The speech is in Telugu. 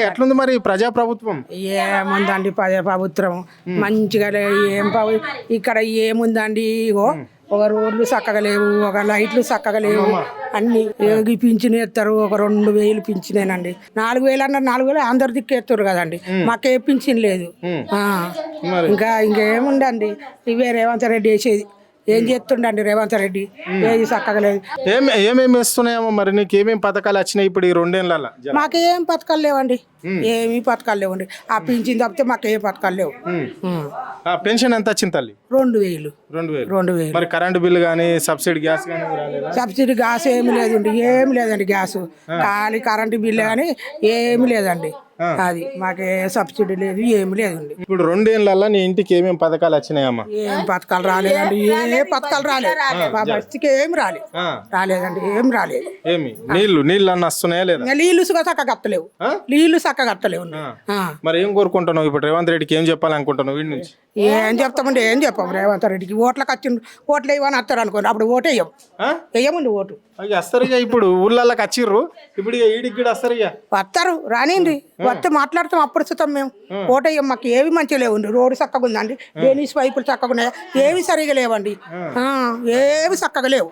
ఎట్లుంది మరి ప్రజాప్రభుత్వం? ఏముందండి ప్రభుత్వం మంచిగా ఇక్కడ ఏముందండి ఇగో ఒక రోడ్లు చక్కగా లేవు, ఒక లైట్లు చక్కగా లేవు, అన్ని పింఛన్ ఎత్తారు. ఒక 2000 పింఛనేనండి. 4000 అన్నారు, 4000 అందరు దిక్కేస్తారు కదండి. మాకే పింఛన్ లేదు. ఇంకేముందండి ఇవే రేవంత్ రెడ్డి వేసేది. ఏం చేస్తుండండి రేవంత్ రెడ్డి? ఏది చక్కగా లేదు. ఏమేమి వేస్తున్నాయేమో మరి, నీకు ఏమేమి పథకాలు వచ్చినాయి ఇప్పుడు ఈ 2 ఏళ్ళ? మాకేం పథకాలు లేవండి, ఏమీ పథకాలు లేవండి. ఆ పింఛన్ తప్పితే మాకు ఏ పథకాలు లేవు. పెన్షన్ ఎంత వచ్చింది తల్లి? 2000. 2000. మరి కరెంటు బిల్లు కానీ సబ్సిడీ గ్యాస్ కానీ సబ్సిడీ గ్యాస్ ఏమి లేదండి, ఏమి లేదండి. గ్యాస్ ఖాళీ కరెంటు బిల్లు కానీ ఏమి లేదండి. అది మాకే సబ్సిడీ లేదు, ఏమి లేదండి. ఇప్పుడు 2 ఏళ్ళ నీ ఇంటికి ఏమేమి పథకాలు వచ్చినాయమ్మా? ఏం పథకాలు రాలేదండి, ఏ పథకాలు రాలేదు. మా బస్తికి ఏమి రాలేదండి, ఏం రాలేదు. ఏమి నీళ్ళు అన్న వస్తున్నాయా లేదా? నీళ్లు చక్కగా అత్తలేవు, నీళ్లు చక్కగా అత్తలేవు. మరి ఏం కోరుకుంటున్నావు ఇప్పుడు? రేవంత్ రెడ్డికి ఏం చెప్పాలనుకుంటున్నావు వీడి నుంచి? ఏం చెప్తామండి, ఏం చెప్పాము. రేవంత్ రెడ్డికి ఓట్లకు వచ్చిండు, ఓట్లు వేయమని వస్తారు అనుకోండి, అప్పుడు ఓటు వేయమండి. ఓటు వస్తారు ఇక, ఇప్పుడు ఊళ్ళకి వచ్చిర్రు, ఇప్పుడు ఈడికి కూడా వస్తారు ఇక. వస్తారు, రానిండి, వస్తే మాట్లాడతాం, అప్పుడు చూస్తాం మేము. ఓటు వేయం. మాకు ఏవి మంచిగా లేవండి. రోడ్డు చక్కగా ఉందండి, డేనిస్ పైపులు చక్కగా ఉన్నాయా? ఏవి సరిగా లేవండి, ఏవి చక్కగా లేవు.